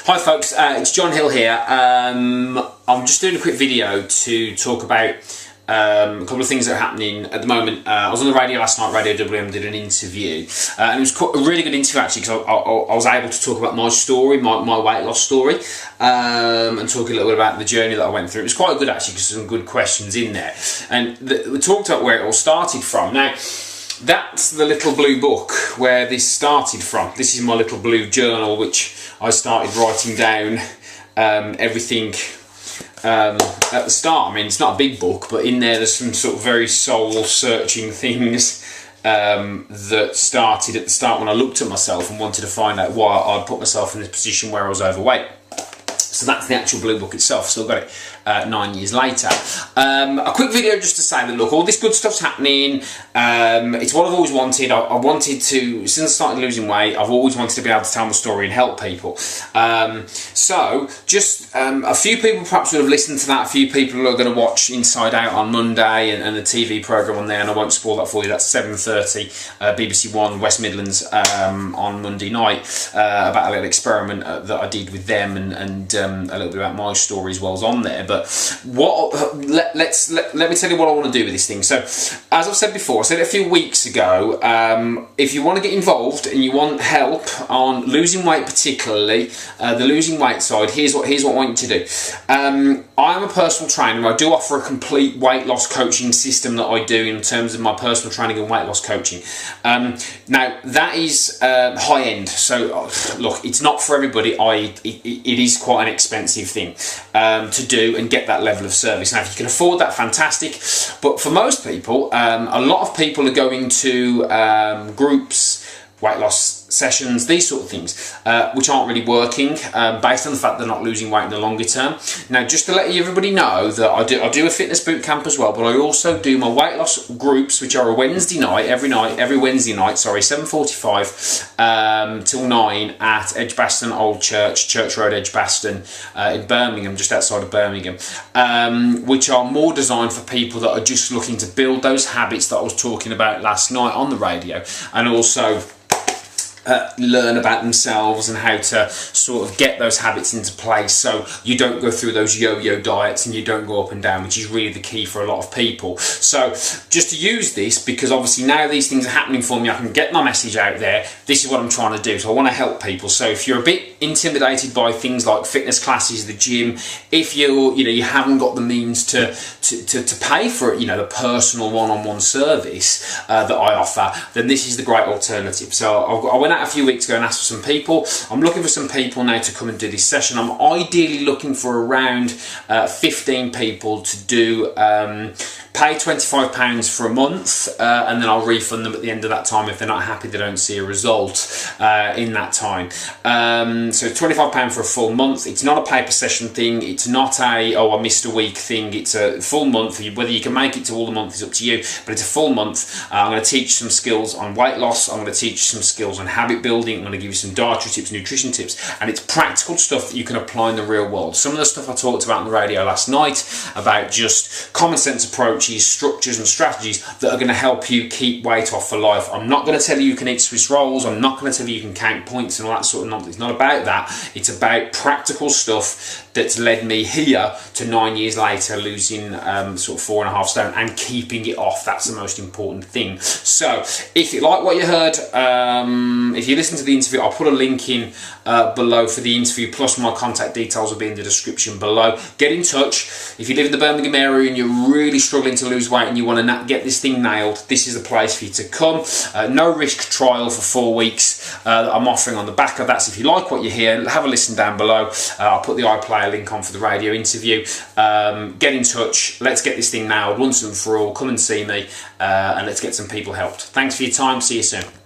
Hi folks, it's John Hill here. I'm just doing a quick video to talk about a couple of things that are happening at the moment. I was on the radio last night, Radio WM did an interview, and it was quite a really good interview actually, because I was able to talk about my story, my weight loss story, and talk a little bit about the journey that I went through. It was quite good actually, because some good questions in there, and we talked about where it all started from. Now, that's the little blue book where this started from. This is my little blue journal, which I started writing down everything at the start. I mean, it's not a big book, but in there's some sort of very soul-searching things that started at the start when I looked at myself and wanted to find out why I'd put myself in this position where I was overweight. So that's the actual blue book itself. Still got it 9 years later. A quick video just to say that, look, all this good stuff's happening. It's what I've always wanted. I wanted to, since I started losing weight, I've always wanted to be able to tell my story and help people. So just a few people perhaps would have listened to that. A few people are going to watch Inside Out on Monday and the TV programme on there, and I won't spoil that for you. That's 7:30 BBC One West Midlands on Monday night, about a little experiment that I did with them, and a little bit about my story as well as on there. But let me tell you what I want to do with this thing. So, as I've said before, I said it a few weeks ago, if you want to get involved and you want help on losing weight, particularly the losing weight side, here's what I want you to do. I am a personal trainer. I do offer a complete weight loss coaching system that I do in terms of my personal training and weight loss coaching. Now, that is high end. So, look, it's not for everybody. It is quite an expensive thing to do and get that level of service. Now, if you can afford that, fantastic. But for most people, a lot of people are going to groups, weight loss sessions, these sort of things, which aren't really working, based on the fact they're not losing weight in the longer term. Now, just to let everybody know that I do a fitness boot camp as well, but I also do my weight loss groups, which are a Wednesday night, every Wednesday night, sorry, 7:45 till 9 at Edgbaston Old Church Road, Edgbaston, in Birmingham, just outside of Birmingham, which are more designed for people that are just looking to build those habits that I was talking about last night on the radio, and also learn about themselves and how to sort of get those habits into place so you don't go through those yo-yo diets and you don't go up and down, which is really the key for a lot of people. So just to use this, because obviously now these things are happening for me, I can get my message out there. This is what I'm trying to do. So I want to help people. So if you're a bit intimidated by things like fitness classes, the gym, if you haven't got the means to pay for it, the personal one-on-one service that I offer, then this is the great alternative. So I went out a few weeks ago and asked for some people. I'm looking for some people now to come and do this session. I'm ideally looking for around 15 people to do, pay £25 for a month, and then I'll refund them at the end of that time if they're not happy, they don't see a result in that time. So £25 for a full month. It's not a pay per session thing. It's not I missed a week thing. It's a full month. Whether you can make it to all the month is up to you, but it's a full month. I'm going to teach some skills on weight loss. I'm going to teach some skills on habit building. I'm going to give you some dietary tips, nutrition tips, and it's practical stuff that you can apply in the real world. Some of the stuff I talked about on the radio last night about just common sense approaches, structures and strategies that are going to help you keep weight off for life. I'm not going to tell you you can eat Swiss rolls. I'm not going to tell you you can count points and all that sort of nonsense. It's not about that. It's about practical stuff that's led me here to 9 years later losing sort of 4.5 stone and keeping it off. That's the most important thing. So if you like what you heard, if you listen to the interview, I'll put a link in below for the interview, plus my contact details will be in the description below. Get in touch. If you live in the Birmingham area and you're really struggling to lose weight and you want to get this thing nailed, this is the place for you to come. No risk trial for 4 weeks that I'm offering on the back of that. So if you like what you hear, have a listen down below. I'll put the iPlayer link on for the radio interview. Get in touch. Let's get this thing nailed once and for all. Come and see me, and let's get some people helped. Thanks for your time. See you soon.